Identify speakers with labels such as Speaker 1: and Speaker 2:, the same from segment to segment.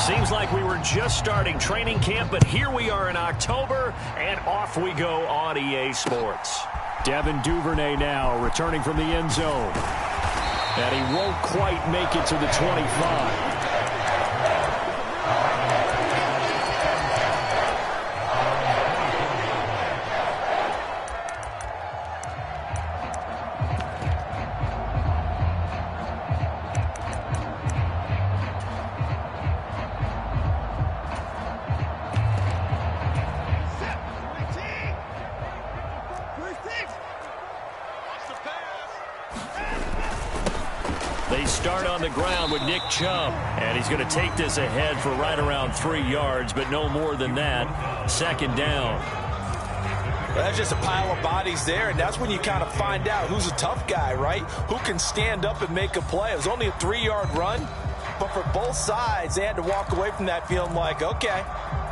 Speaker 1: Seems like we were just starting training camp, but here we are in October, and off we go on EA Sports.
Speaker 2: Devin Duvernay now returning from the end zone. And he won't quite make it to the 25.
Speaker 1: They start on the ground with Nick Chubb, and he's going to take this ahead for right around 3 yards, but no more than that. Second down.
Speaker 3: That's just a pile of bodies there, and that's when you kind of find out who's a tough guy, right? Who can stand up and make a play. It was only a 3-yard run, but for both sides, they had to walk away from that feeling like, okay,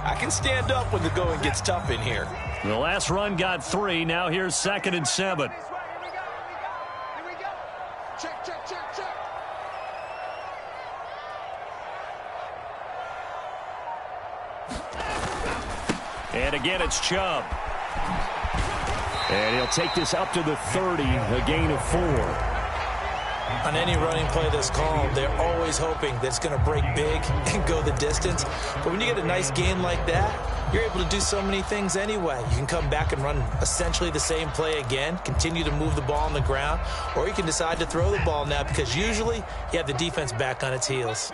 Speaker 3: I can stand up when the going gets tough in here.
Speaker 1: The last run got 3. Now here's 2nd and 7. And again, it's Chubb.
Speaker 2: And he'll take this up to the 30, a gain of 4.
Speaker 3: On any running play that's called, they're always hoping that it's going to break big and go the distance. But when you get a nice gain like that, you're able to do so many things anyway. You can come back and run essentially the same play again, continue to move the ball on the ground, or you can decide to throw the ball now because usually you have the defense back on its heels.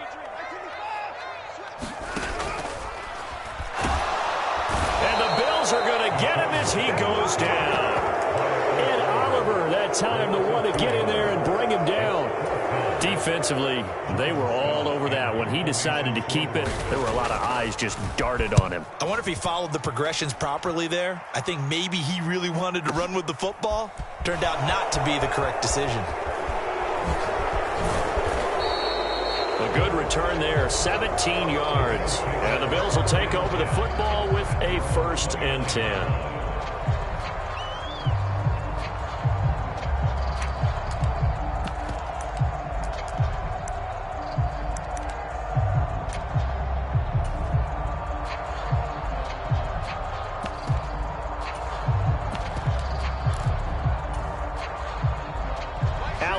Speaker 1: Are going to get him as he goes down. And Oliver, that time, the one to get in there and bring him down. Defensively, they were all over that. When he decided to keep it, there were a lot of eyes just darted on him.
Speaker 3: I wonder if he followed the progressions properly there. I think maybe he really wanted to run with the football. Turned out not to be the correct decision.
Speaker 1: A good return there, 17 yards. And the Bills will take over the football with a 1st and 10.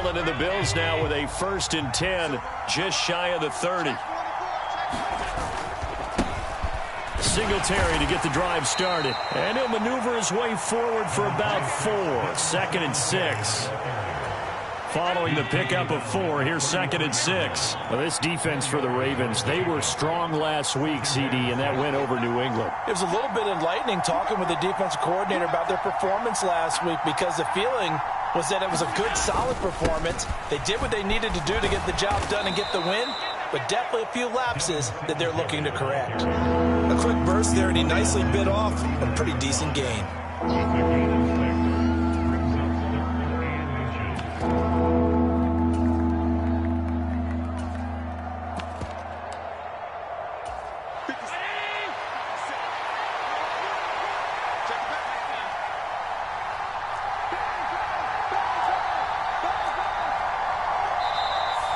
Speaker 1: And the Bills now with a 1st and 10, just shy of the 30. Singletary to get the drive started. And he'll maneuver his way forward for about 4. 2nd and 6. Following the pickup of 4, here's 2nd and 6.
Speaker 2: Well, this defense for the Ravens, they were strong last week, CD, and that went over New England.
Speaker 3: It was a little bit enlightening talking with the defensive coordinator about their performance last week because the feeling was that it was a good, solid performance. They did what they needed to do to get the job done and get the win, but definitely a few lapses that they're looking to correct. A quick burst there, and he nicely bit off a pretty decent gain.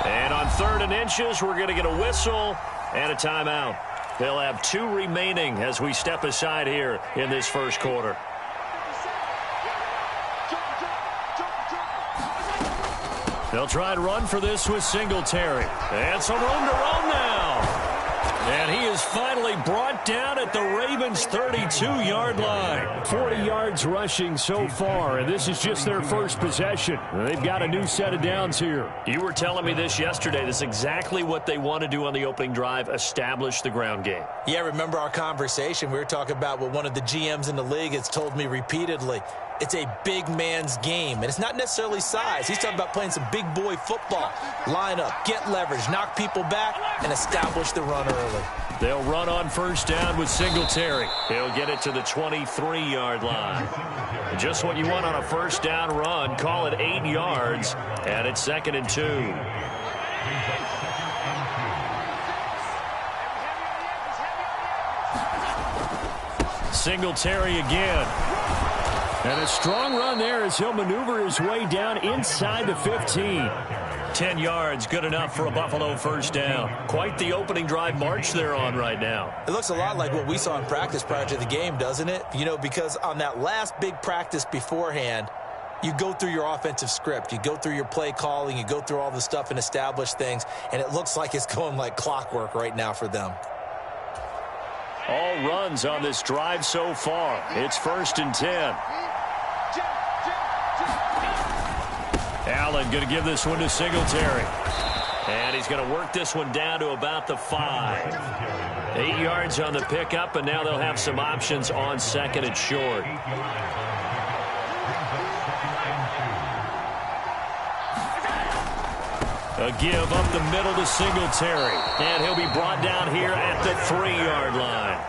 Speaker 1: And on 3rd and inches, we're going to get a whistle and a timeout. They'll have 2 remaining as we step aside here in this first quarter. They'll try and run for this with Singletary. And some room to run now. And he is finally brought down at the Ravens' 32-yard line.
Speaker 2: 40 yards rushing so far, and this is just their first possession. They've got a new set of downs here.
Speaker 1: You were telling me this yesterday. This is exactly what they want to do on the opening drive, establish the ground game.
Speaker 3: Yeah, remember our conversation? We were talking about what one of the GMs in the league has told me repeatedly. It's a big man's game, and it's not necessarily size. He's talking about playing some big boy football. Line up, get leverage, knock people back, and establish the run early.
Speaker 1: They'll run on 1st down with Singletary. He'll get it to the 23-yard line. Just what you want on a 1st down run. Call it 8 yards, and it's 2nd and 2. Singletary again. And a strong run there as he'll maneuver his way down inside the 15. 10 yards, good enough for a Buffalo first down. Quite the opening drive march they're on right now.
Speaker 3: It looks a lot like what we saw in practice prior to the game, doesn't it? You know, because on that last big practice beforehand, you go through your offensive script. You go through your play calling. You go through all the stuff and establish things. And it looks like it's going like clockwork right now for them.
Speaker 1: All runs on this drive so far. It's 1st and 10. Allen going to give this one to Singletary. And he's going to work this one down to about the 5. 8 yards on the pickup, and now they'll have some options on 2nd and short. A give up the middle to Singletary. And he'll be brought down here at the 3-yard line.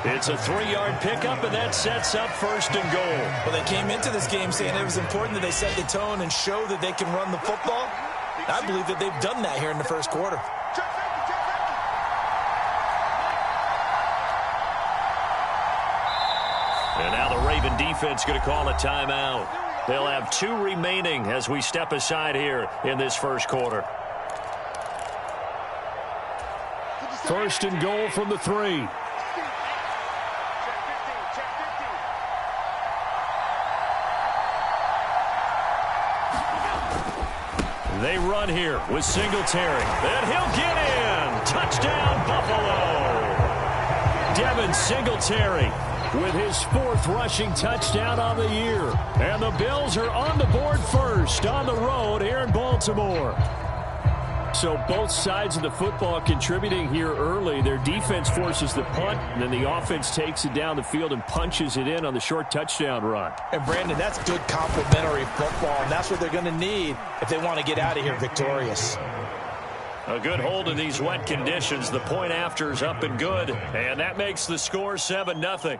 Speaker 1: It's a 3-yard pickup, and that sets up 1st and goal.
Speaker 3: Well, they came into this game saying it was important that they set the tone and show that they can run the football. I believe that they've done that here in the first quarter.
Speaker 1: And now the Raven defense going to call a timeout. They'll have 2 remaining as we step aside here in this first quarter.
Speaker 2: 1st and goal from the 3.
Speaker 1: They run here with Singletary. And he'll get in. Touchdown, Buffalo. Devin Singletary with his 4th rushing touchdown on the year. And the Bills are on the board first on the road here in Baltimore.
Speaker 2: So both sides of the football contributing here early. Their defense forces the punt, and then the offense takes it down the field and punches it in on the short touchdown run.
Speaker 3: And, Brandon, that's good complementary football, and that's what they're going to need if they want to get out of here victorious.
Speaker 1: A good hold in these wet conditions. The point after is up and good, and that makes the score 7-0.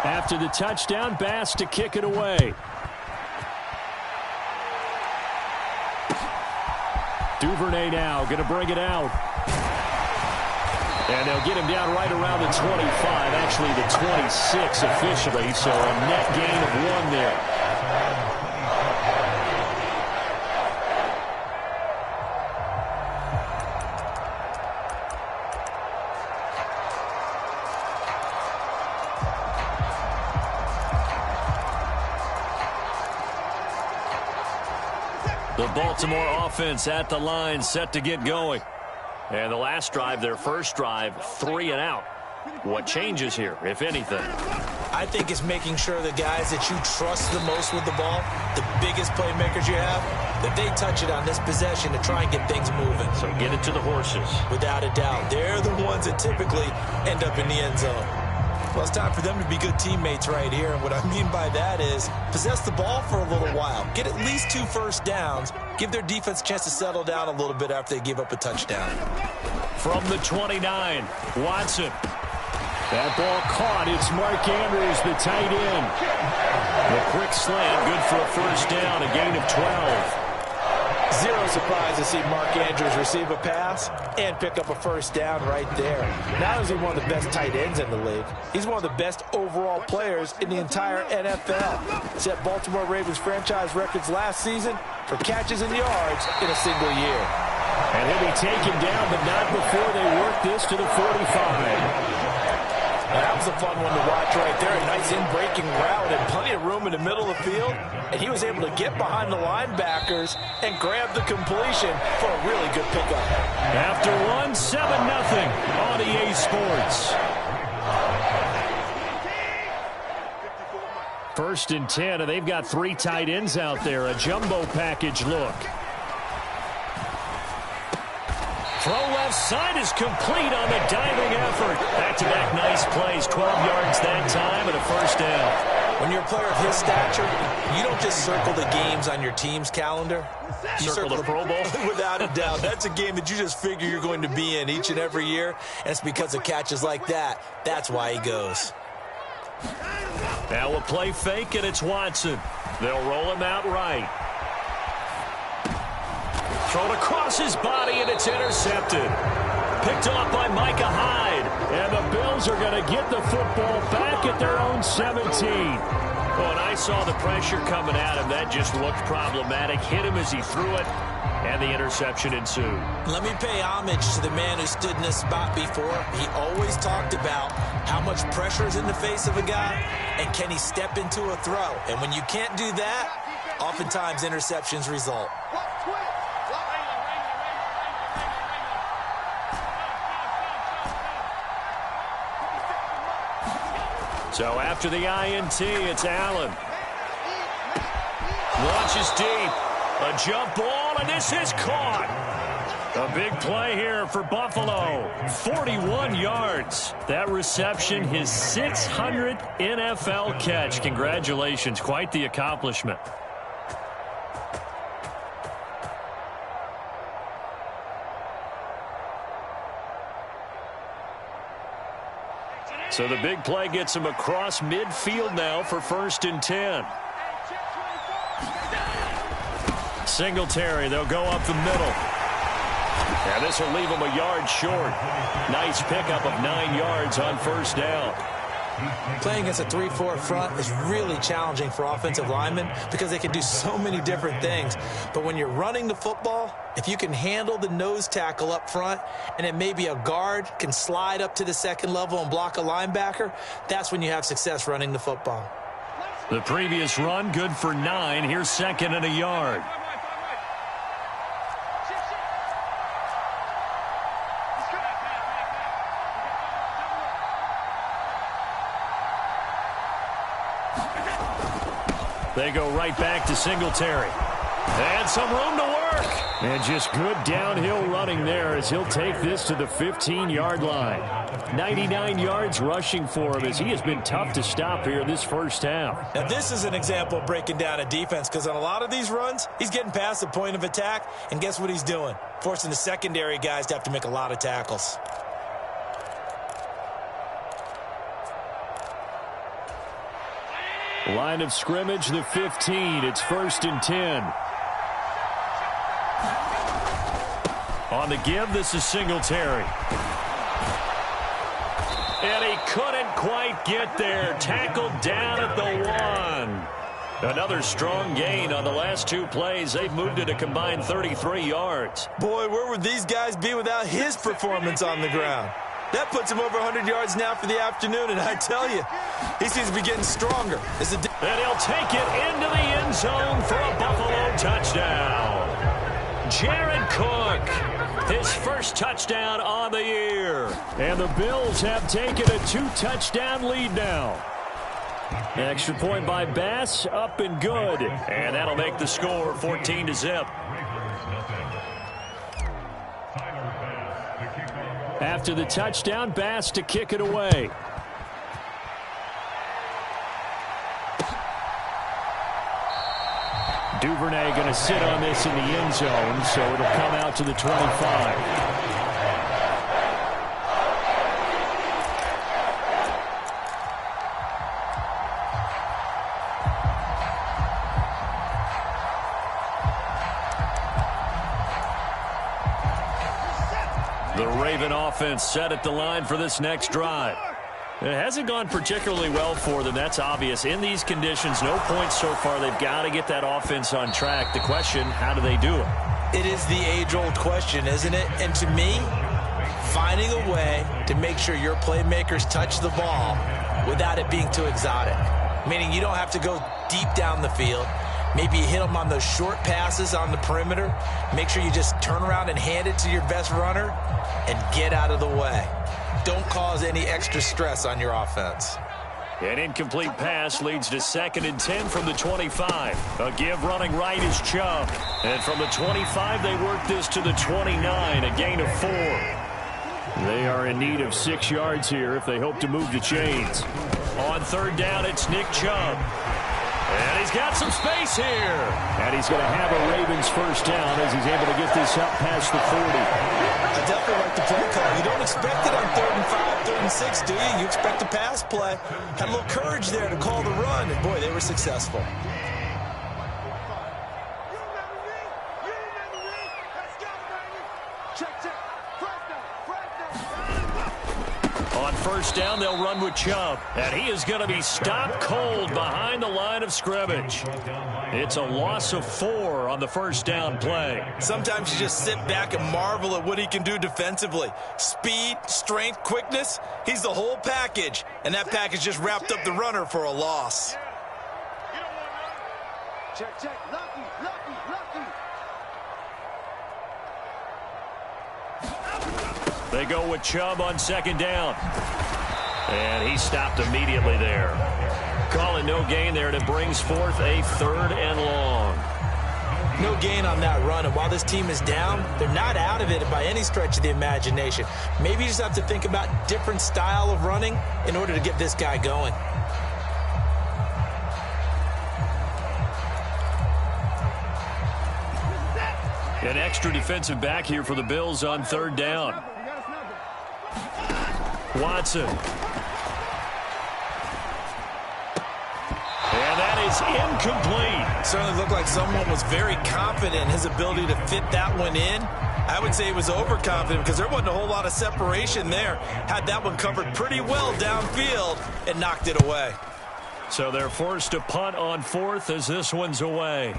Speaker 2: After the touchdown, Bass to kick it away. Duvernay now going to bring it out. And they'll get him down right around the 25, actually the 26 officially, so a net gain of 1 there.
Speaker 1: The Baltimore offense at the line, set to get going. And the last drive, their first drive, 3 and out. What changes here, if anything?
Speaker 3: I think it's making sure the guys that you trust the most with the ball, the biggest playmakers you have, that they touch it on this possession to try and get things moving.
Speaker 1: So get it to the horses.
Speaker 3: Without a doubt. They're the ones that typically end up in the end zone. Well, it's time for them to be good teammates right here. And what I mean by that is possess the ball for a little while. Get at least 2 first downs. Give their defense a chance to settle down a little bit after they give up a touchdown.
Speaker 1: From the 29, Watson.
Speaker 2: That ball caught. It's Mark Andrews, the tight end.
Speaker 1: The quick slant, good for a first down, a gain of 12.
Speaker 3: Zero surprise to see Mark Andrews receive a pass and pick up a first down right there. Not only is he one of the best tight ends in the league, he's one of the best overall players in the entire NFL. Set Baltimore Ravens franchise records last season for catches and yards in a single year.
Speaker 2: And he'll be taken down, but not before they work this to the 45.
Speaker 3: That was a fun one to watch right there. A nice in-breaking route and plenty of room in the middle of the field. And he was able to get behind the linebackers and grab the completion for a really good pickup.
Speaker 1: After 1, 7-0 on EA Sports.
Speaker 2: 1st and 10, and they've got 3 tight ends out there. A jumbo package look.
Speaker 1: Throw left side is complete on the diving effort. Back-to-back nice plays, 12 yards that time and a first down.
Speaker 3: When you're a player of his stature, you don't just circle the games on your team's calendar. You
Speaker 1: circle the Pro Bowl?
Speaker 3: Without a doubt. That's a game that you just figure you're going to be in each and every year, and it's because of catches like that. That's why he goes.
Speaker 1: Now a play fake, and it's Watson. They'll roll him out right. Thrown across his body, and it's intercepted. Picked off by Micah Hyde. And the Bills are going to get the football back at their own 17. Well, and I saw the pressure coming at him. That just looked problematic. Hit him as he threw it, and the interception ensued.
Speaker 3: Let me pay homage to the man who stood in this spot before. He always talked about how much pressure is in the face of a guy, and can he step into a throw. And when you can't do that, oftentimes interceptions result.
Speaker 1: So after the INT, it's Allen. Launches deep. A jump ball, and this is caught. A big play here for Buffalo. 41 yards. That reception, his 600th NFL catch. Congratulations. Quite the accomplishment. So the big play gets him across midfield now for 1st and 10. Singletary, they'll go up the middle. And this will leave him a yard short. Nice pickup of 9 yards on 1st down.
Speaker 3: Playing against a 3-4 front is really challenging for offensive linemen because they can do so many different things. But when you're running the football, if you can handle the nose tackle up front and then maybe a guard can slide up to the 2nd level and block a linebacker, that's when you have success running the football.
Speaker 1: The previous run, good for 9. Here's 2nd and a yard. They go right back to Singletary. And some room to work. And just good downhill running there as he'll take this to the 15-yard line. 99 yards rushing for him as he has been tough to stop here this first half.
Speaker 3: Now, this is an example of breaking down a defense because on a lot of these runs, he's getting past the point of attack, and guess what he's doing? Forcing the secondary guys to have to make a lot of tackles.
Speaker 1: Line of scrimmage, the 15. It's 1st and 10. On the give, this is Singletary. And he couldn't quite get there. Tackled down at the 1. Another strong gain on the last 2 plays. They've moved it a combined 33 yards.
Speaker 3: Boy, where would these guys be without his performance on the ground? That puts him over 100 yards now for the afternoon, and I tell you, he seems to be getting stronger.
Speaker 1: And he'll take it into the end zone for a Buffalo touchdown. Jared Cook, his first touchdown on the year. And the Bills have taken a 2-touchdown lead now. Extra point by Bass, up and good. And that'll make the score 14-0. After the touchdown, Bass to kick it away. Duvernay going to sit on this in the end zone, so it'll come out to the 25. The Raven offense set at the line for this next drive. It hasn't gone particularly well for them. That's obvious. In these conditions, no points so far. They've got to get that offense on track. The question, how do they do it?
Speaker 3: It is the age-old question, isn't it? And to me, finding a way to make sure your playmakers touch the ball without it being too exotic. Meaning you don't have to go deep down the field. Maybe you hit them on those short passes on the perimeter. Make sure you just turn around and hand it to your best runner and get out of the way. Don't cause any extra stress on your offense.
Speaker 1: An incomplete pass leads to 2nd and 10 from the 25. A give running right is Chubb. And from the 25, they work this to the 29, a gain of 4. They are in need of 6 yards here if they hope to move the chains. On 3rd down, it's Nick Chubb. And he's got some space here. And he's going to have a Ravens first down as he's able to get this up past the 40.
Speaker 3: I definitely like the play call. You don't expect it on 3rd and 5, 3rd and 6, do you? You expect a pass play. Had a little courage there to call the run, and boy, they were successful.
Speaker 1: On first down, they'll run with Chubb. And he is going to be stopped cold behind the line of scrimmage. It's a loss of 4 on the first down play.
Speaker 3: Sometimes you just sit back and marvel at what he can do defensively. Speed, strength, quickness. He's the whole package. And that package just wrapped up the runner for a loss.
Speaker 4: Check, check. Lucky, lucky, lucky.
Speaker 1: They go with Chubb on second down. And he stopped immediately there. Call it no gain there, and it brings forth a 3rd and long.
Speaker 3: No gain on that run, and while this team is down, they're not out of it by any stretch of the imagination. Maybe you just have to think about different style of running in order to get this guy going.
Speaker 1: An extra defensive back here for the Bills on 3rd down. Watson. And that is incomplete.
Speaker 3: Certainly looked like someone was very confident in his ability to fit that one in. I would say he was overconfident because there wasn't a whole lot of separation there. Had that one covered pretty well downfield and knocked it away.
Speaker 1: So they're forced to punt on 4th as this one's away.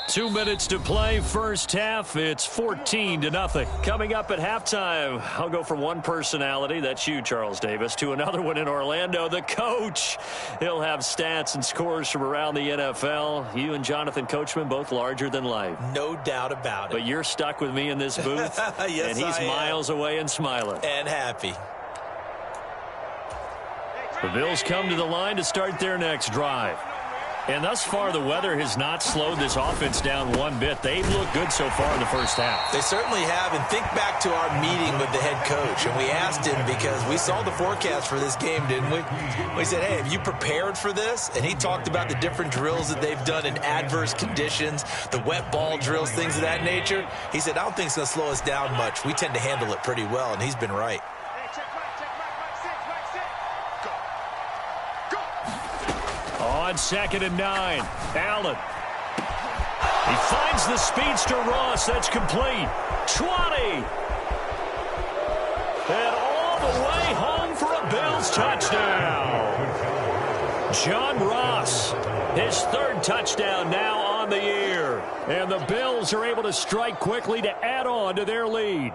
Speaker 1: 2 minutes to play, first half. It's 14-0. Coming up at halftime, I'll go from one personality, that's you, Charles Davis, to another one in Orlando, the coach. He'll have stats and scores from around the NFL. You and Jonathan Coachman, both larger than life.
Speaker 3: No doubt about it.
Speaker 1: But you're stuck with me in this booth,
Speaker 3: yes,
Speaker 1: and he's miles away and smiling.
Speaker 3: And happy.
Speaker 1: The Bills come to the line to start their next drive. And thus far, the weather has not slowed this offense down one bit. They've looked good so far in the first half.
Speaker 3: They certainly have. And think back to our meeting with the head coach. And we asked him because we saw the forecast for this game, didn't we? We said, hey, have you prepared for this? And he talked about the different drills that they've done in adverse conditions, the wet ball drills, things of that nature. He said, I don't think it's going to slow us down much. We tend to handle it pretty well. And he's been right.
Speaker 1: On 2nd and 9, Allen. He finds the speedster Ross. That's complete. 20. And all the way home for a Bills touchdown. John Ross, his 3rd touchdown now on the year. And the Bills are able to strike quickly to add on to their lead.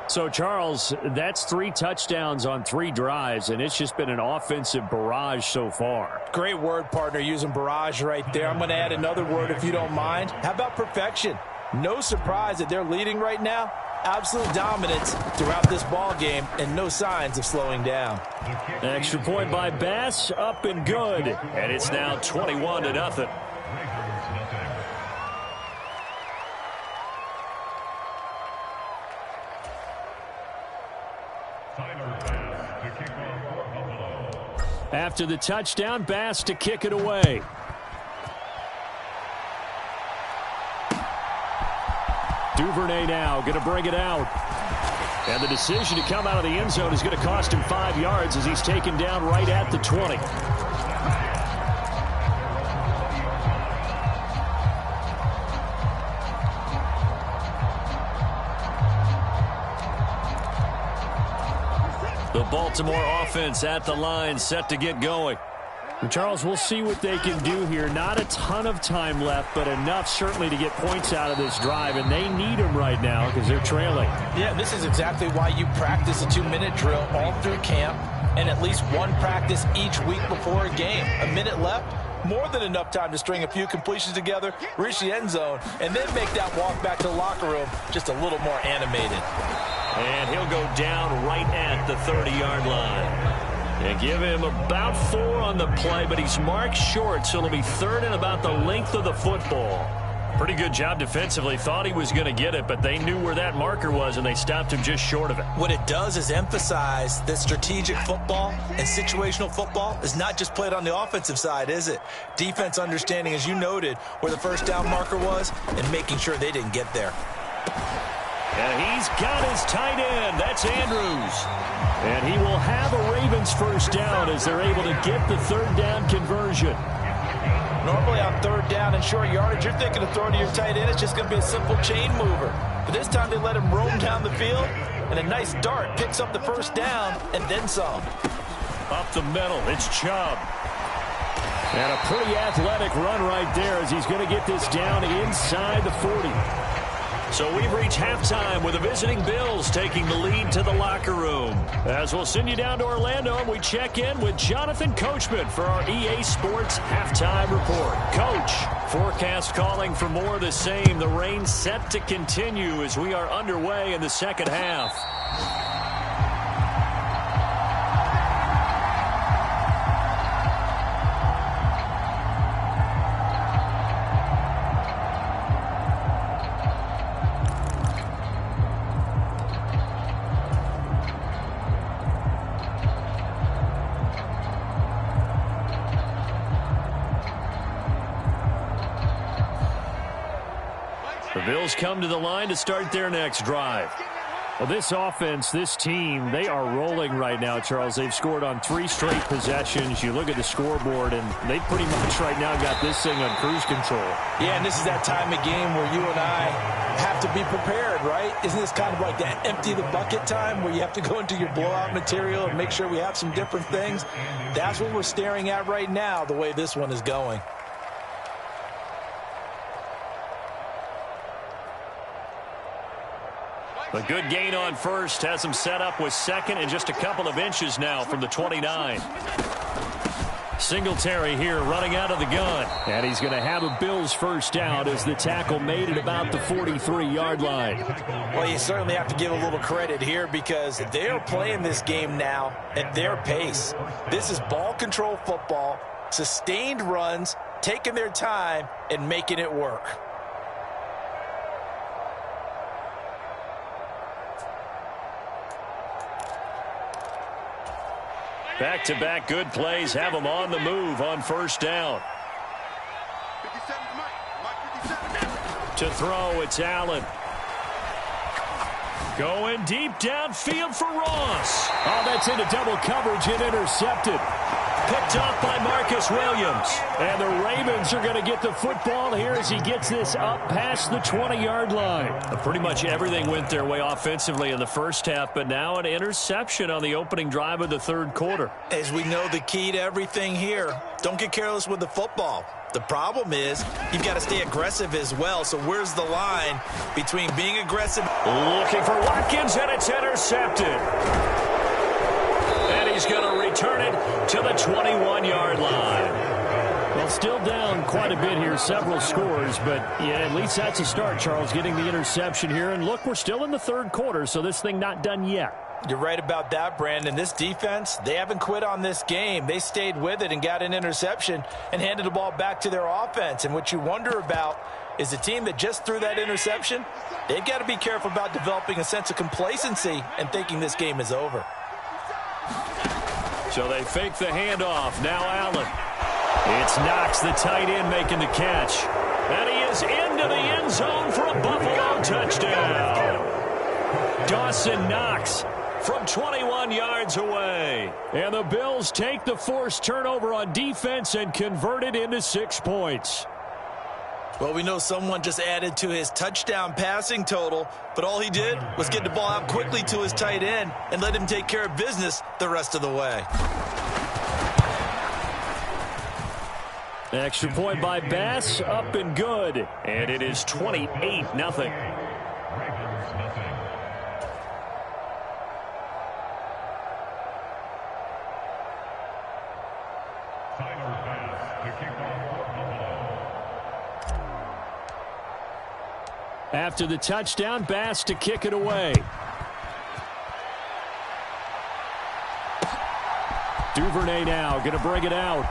Speaker 1: So, Charles, that's 3 touchdowns on 3 drives, and it's just been an offensive barrage so far.
Speaker 3: Great word, partner, using barrage right there. I'm going to add another word if you don't mind. How about perfection? No surprise that they're leading right now. Absolute dominance throughout this ball game and no signs of slowing down.
Speaker 1: Extra point by Bass, up and good. And it's now 21-0. After the touchdown, Bass to kick it away. Duvernay now going to bring it out. And the decision to come out of the end zone is going to cost him 5 yards as he's taken down right at the 20. The Baltimore offense at the line, set to get going.
Speaker 2: Charles, we'll see what they can do here. Not a ton of time left, but enough certainly to get points out of this drive, and they need them right now because they're trailing.
Speaker 3: Yeah, this is exactly why you practice a 2-minute drill all through camp and at least one practice each week before a game. A minute left, more than enough time to string a few completions together, reach the end zone, and then make that walk back to the locker room just a little more animated.
Speaker 1: And he'll go down right at the 30-yard line. And give him about 4 on the play, but he's marked short, so it'll be 3rd and about the length of the football. Pretty good job defensively. Thought he was going to get it, but they knew where that marker was, and they stopped him just short of it.
Speaker 3: What it does is emphasize that strategic football and situational football is not just played on the offensive side, is it? Defense understanding, as you noted, where the first down marker was and making sure they didn't get there.
Speaker 1: And he's got his tight end. That's Andrews. And he will have a Ravens first down as they're able to get the 3rd down conversion.
Speaker 3: Normally on third down and short yardage, you're thinking of throwing to your tight end. It's just going to be a simple chain mover. But this time they let him roam down the field, and a nice dart picks up the first down and then some.
Speaker 2: Up the middle, it's Chubb. And a pretty athletic run right there as he's going to get this down inside the 40.
Speaker 1: So we've reached halftime with the visiting Bills taking the lead to the locker room. As we'll send you down to Orlando, and we check in with Jonathan Coachman for our EA Sports Halftime Report. Coach, forecast calling for more of the same. The rain set to continue as we are underway in the second half. The Bills come to the line to start their next drive.
Speaker 2: Well, this offense, this team, they are rolling right now, Charles. They've scored on 3 straight possessions. You look at the scoreboard, and they pretty much right now got this thing on cruise control.
Speaker 3: Yeah, and this is that time of game where you and I have to be prepared, right? Isn't this kind of like that empty the bucket time where you have to go into your blowout material and make sure we have some different things? That's what we're staring at right now, the way this one is going.
Speaker 1: A good gain on first has him set up with second and just a couple of inches now from the 29. Singletary here running out of the gun.
Speaker 2: And he's going to have a Bills first down as the tackle made at about the 43-yard line.
Speaker 3: Well, you certainly have to give a little credit here because they're playing this game now at their pace. This is ball control football, sustained runs, taking their time, and making it work.
Speaker 1: Back-to-back good plays have them on the move on first down.
Speaker 4: 57, Mike 57.
Speaker 1: To throw, it's Allen. Going deep downfield for Ross.
Speaker 2: Oh, that's into double coverage and intercepted.
Speaker 1: Picked off by Marcus Williams.
Speaker 2: And the Ravens are going to get the football here as he gets this up past the 20-yard line.
Speaker 1: Pretty much everything went their way offensively in the first half, but now an interception on the opening drive of the third quarter.
Speaker 3: As we know, the key to everything here, don't get careless with the football. The problem is you've got to stay aggressive as well. So where's the line between being aggressive?
Speaker 1: Looking for Watkins, and it's intercepted. And he's going to return it to the 21-yard line.
Speaker 2: Well, still down quite a bit here, several scores, but yeah, at least that's a start, Charles, getting the interception here. And look, we're still in the third quarter, so this thing not done yet.
Speaker 3: You're right about that, Brandon. This defense, they haven't quit on this game. They stayed with it and got an interception and handed the ball back to their offense. And what you wonder about is the team that just threw that interception, they've got to be careful about developing a sense of complacency and thinking this game is over.
Speaker 1: So they fake the handoff. Now Allen. It's Knox, the tight end, making the catch. And he is into the end zone for a Buffalo touchdown. Dawson Knox from 21 yards away.
Speaker 2: And the Bills take the forced turnover on defense and convert it into 6 points.
Speaker 3: Well, we know someone just added to his touchdown passing total, but all he did was get the ball out quickly to his tight end and let him take care of business the rest of the way.
Speaker 2: Extra point by Bass, up and good.
Speaker 1: And it is 28-0.
Speaker 2: After the touchdown, Bass to kick it away. Duvernay now going to bring it out.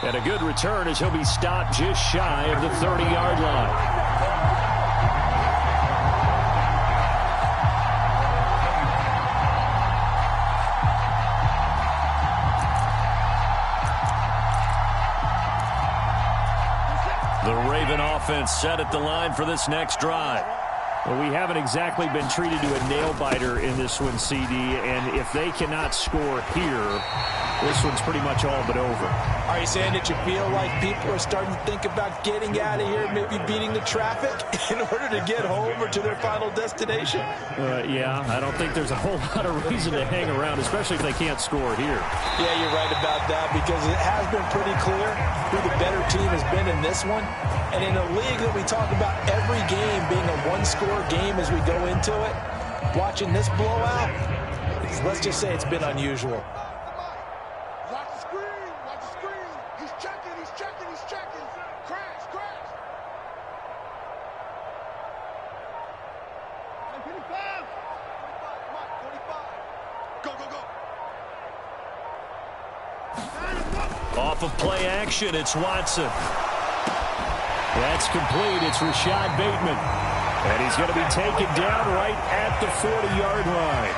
Speaker 2: And a good return as he'll be stopped just shy of the 30-yard line.
Speaker 1: The Raven offense set at the line for this next drive.
Speaker 2: Well, we haven't exactly been treated to a nail-biter in this one, CD, and if they cannot score here, this one's pretty much all but over.
Speaker 3: Are you saying that you feel like people are starting to think about getting out of here, maybe beating the traffic in order to get home or to their final destination?
Speaker 2: Yeah, I don't think there's a whole lot of reason to hang around, especially if they can't score here.
Speaker 3: Yeah, you're right about that, because it has been pretty clear who the better team has been in this one. And in a league that we talk about every game being a one-score game as we go into it, watching this blowout, let's just say it's been unusual.
Speaker 4: Watch the screen. Watch the screen. He's checking. He's checking. He's checking. Crash. Crash. 45. 45. Go, go, go.
Speaker 1: Off of play action, it's Watson. That's complete. It's Rashad Bateman. And he's going to be taken down right at the 40-yard line.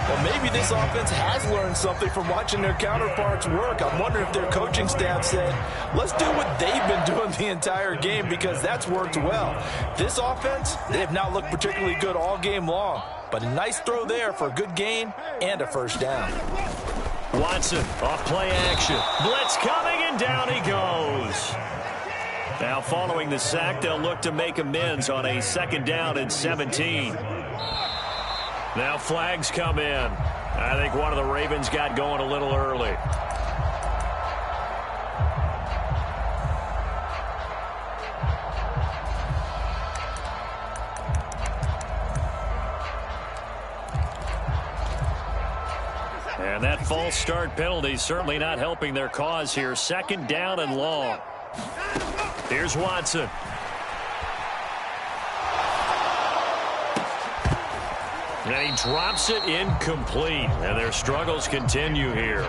Speaker 3: Well, maybe this offense has learned something from watching their counterparts work. I'm wondering if their coaching staff said, let's do what they've been doing the entire game, because that's worked well. This offense, they have not looked particularly good all game long. But a nice throw there for a good gain and a first down.
Speaker 1: Watson off play action. Blitz coming, and down he goes. Now following the sack, they'll look to make amends on a 2nd down and 17. Now flags come in. I think one of the Ravens got going a little early. And that false start penalty certainly not helping their cause here. 2nd down and long. Here's Watson. And he drops it incomplete. And their struggles continue here.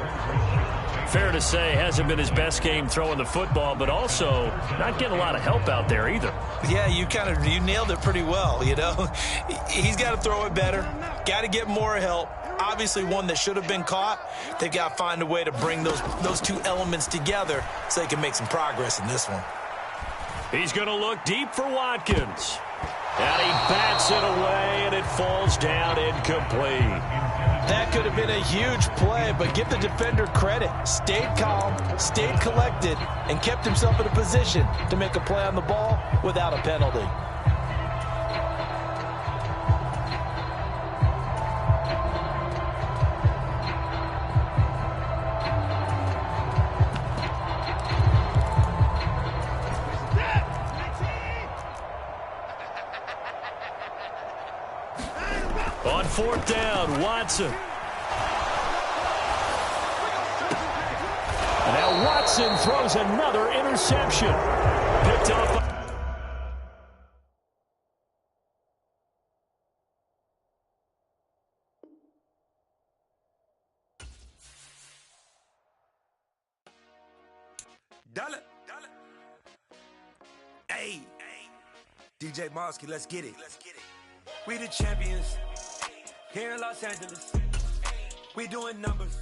Speaker 1: Fair to say, hasn't been his best game throwing the football, but also not getting a lot of help out there either.
Speaker 3: Yeah, you nailed it pretty well, you know. He's got to throw it better. Got to get more help. Obviously one that should have been caught. They've got to find a way to bring those two elements together so they can make some progress in this one.
Speaker 1: He's going to look deep for Watkins. And he bats it away, and it falls down incomplete.
Speaker 3: That could have been a huge play, but give the defender credit. Stayed calm, stayed collected, and kept himself in a position to make a play on the ball without a penalty.
Speaker 1: On 4th down, Watson. And now Watson throws another interception. Picked up.
Speaker 5: Dollar. Hey. DJ Mosky, let's get it. We the champions. Here in Los Angeles, we doing numbers.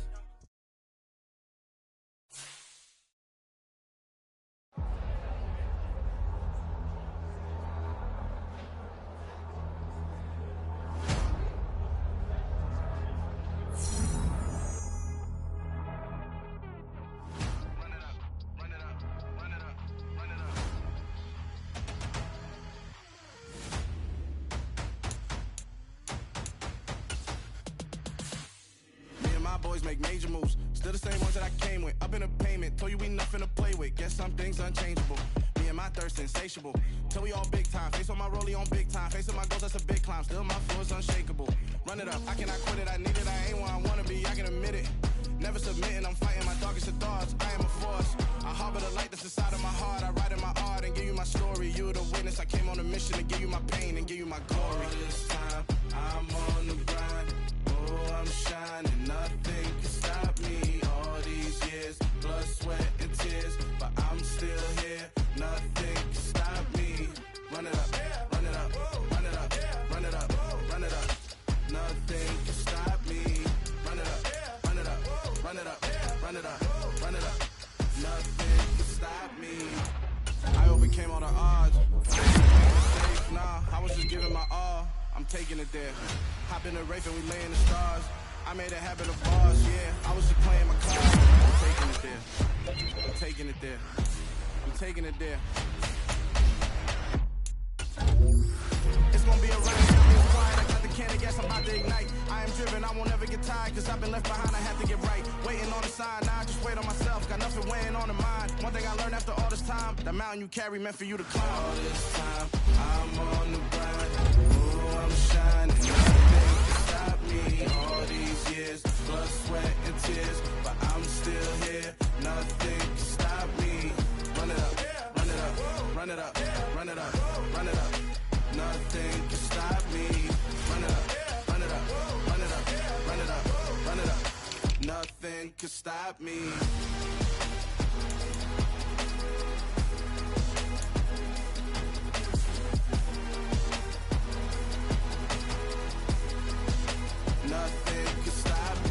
Speaker 6: Boys make major moves, still the same ones that I came with. Up in a payment, told you we nothing to play with. Guess some things unchangeable. Me and my thirst insatiable. Till we all big time. Face on my rollie on big time. Facing my goals, that's a big climb. Still my flow is unshakable. Run it up, I cannot quit it. I need it, I ain't where I wanna be. I can admit it. Never submitting, I'm fighting my darkest of thoughts. I am a force. I harbor the light that's inside of my heart. I write in my art and give you my story. You're the witness. I came on a mission to give you my pain and give you my glory. All this time, I'm on the grind. Oh, I'm shining. Nothing can stop me. All these years, blood, sweat, and tears. But I'm still here. Nothing can stop me. Run it up, run it up, run it up, run it up, run it up. Nothing can stop me. Run it up, run it up, run it up, run it up, run it up. Nothing can stop me. I overcame all the odds. Nah, I was just giving my taking it there. Hop in the Wraith and we lay in the stars. I made a habit of bars, yeah. I was just playing my cards. I'm taking it there. I'm taking it there. I'm taking it there. It's gonna be a ride, got me quiet. I got the can of gas, I'm about to ignite. I am driven, I won't ever get tired, cause I've been left behind, I have to get right. Waiting on the sign, now I just wait on myself. Got nothing weighing on the mind. One thing I learned after all this time, the mountain you carry meant for you to climb. All this time, I'm on the grind. Oh, I'm shining. Nothing can stop me. All these years, blood, sweat, and tears, but I'm still here. Nothing can stop me. Run it up, run it up, run it up, run it up, run it up. Nothing can stop me. Run it up, run it up, run it up, run it up, run it up. Nothing can stop me. Nothing can stop me.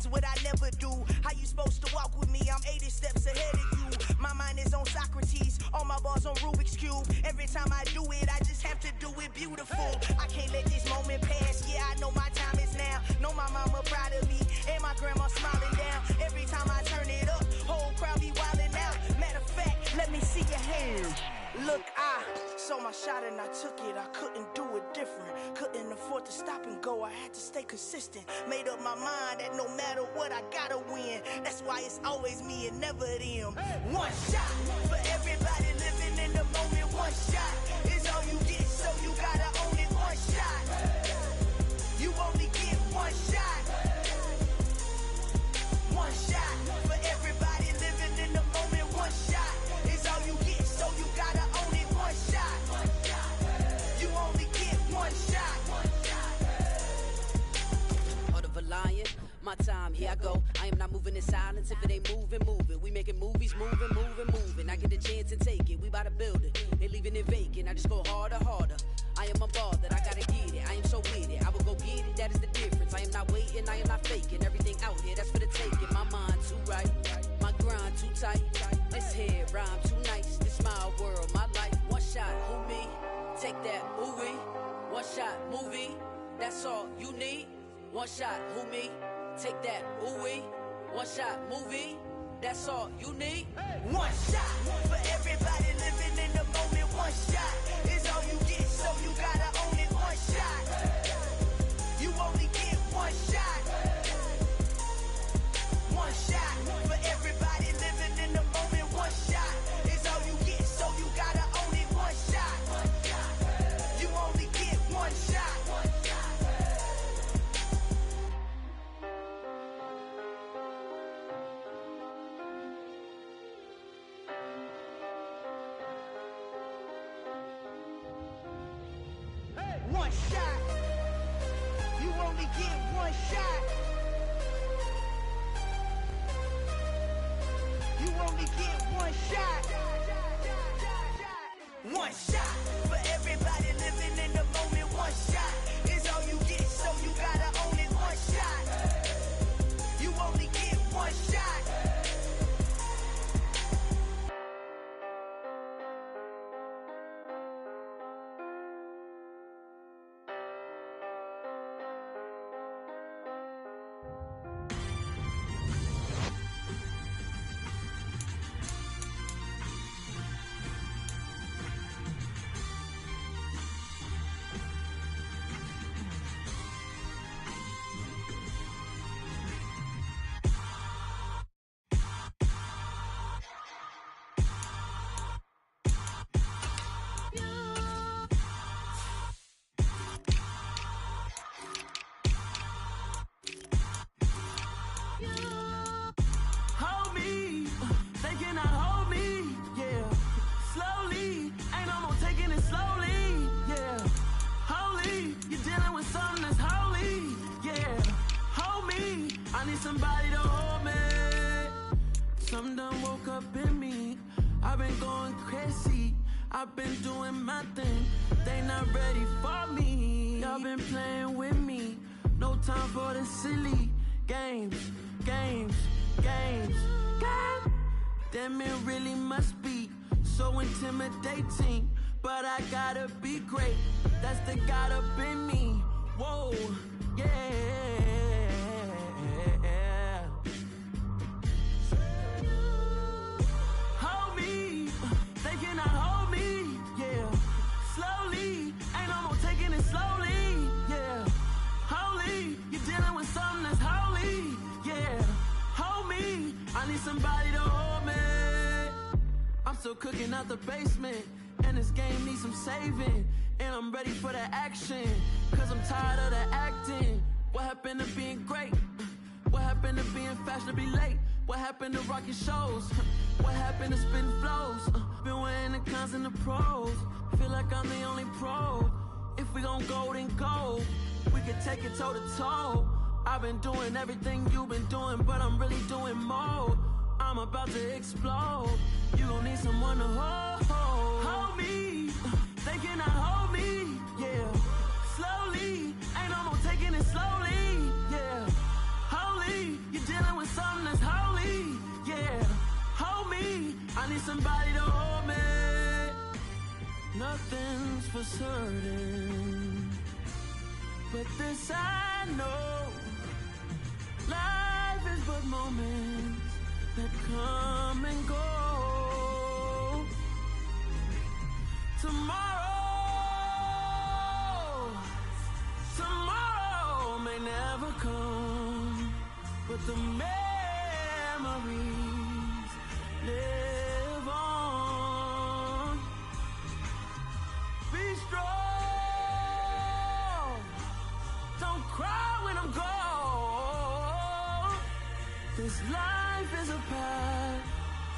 Speaker 7: What I never do. How you supposed to walk with me? I'm 80 steps ahead of you. My mind is on Socrates, all my bars on Rubik's Cube. Every time I do it, I just have to do it beautiful. I can't let this moment pass. Yeah, I know my time is now. Know my mama proud of me, and my grandma smiling down. Every time I turn it up, whole crowd be wilding out. Matter of fact, let me see your hands. Look, I saw my shot and I took it. I couldn't do it different. Couldn't afford to stop and go. I had to stay consistent. Made up my mind that no matter what, I gotta win. That's why it's always me and never them. One shot for everybody living in the moment. One shot is all you get, so you gotta own it. One shot. You only get one shot. One shot for everybody living in the moment. One shot is all you get, so you gotta own it. One shot. You only get one shot.
Speaker 8: Heart of a lion, my time, here I go. I am not moving in silence. If it ain't moving, move it. We making movies, moving, moving, moving. I get a chance and take it. We bout to build it. They leaving it vacant. I just go harder, harder. I am a ball that I gotta get it. I am so with it. I will go get it. That is the difference. I am not waiting. I am not faking. Everything out here, that's for the taking. My mind too right. My grind too tight. This head rhyme too nice. This my world, my life. One shot, who me? Take that, ooh-wee. One shot, movie. That's all you need. One shot, who me? Take that, ooh-wee. One shot, movie. That's all you need.
Speaker 7: One shot for everybody living in the moment. One shot is all you get, so you gotta own it. One shot. You only get one shot. One shot for everybody living in the moment. One shot is all you get, so you gotta own it. One shot. You only get one shot. One shot. You only get one shot. You only get one shot. One shot for everybody living in the moment. One shot is all you get, so you gotta own it. One shot. You only get one shot.
Speaker 9: I need somebody to hold me. Something done woke up in me. I've been going crazy. I've been doing my thing. They not ready for me. Y'all been playing with me. No time for the silly games. Damn, it really must be so intimidating. But I gotta be great. That's the God up in me. Whoa, yeah. Hold me, they cannot hold me, yeah. Slowly, ain't no more taking it slowly, yeah. Holy, you're dealing with something that's holy, yeah. Hold me, I need somebody to hold me. I'm still cooking out the basement, and this game needs some saving. And I'm ready for the action, cause I'm tired of the acting. What happened to being great? What happened to being fashionably late? What happened to rocking shows? What happened to spitting flows? Been weighing the cons and the pros. Feel like I'm the only pro. If we gon' go, then go. We can take it toe to toe. I've been doing everything you've been doing, but I'm really doing more. I'm about to explode. You gon' need someone to hold. Hold me. They cannot hold me. Yeah. Slowly. Ain't no more taking it slowly. Yeah. Holy. You're dealing with something that's holy. Yeah. Hold me. I need somebody to hold me. Nothing's for certain, but this I know. Life is but moments that come and go. Tomorrow may never come, but the memories live on. Be strong, don't cry when I'm gone. This life is a path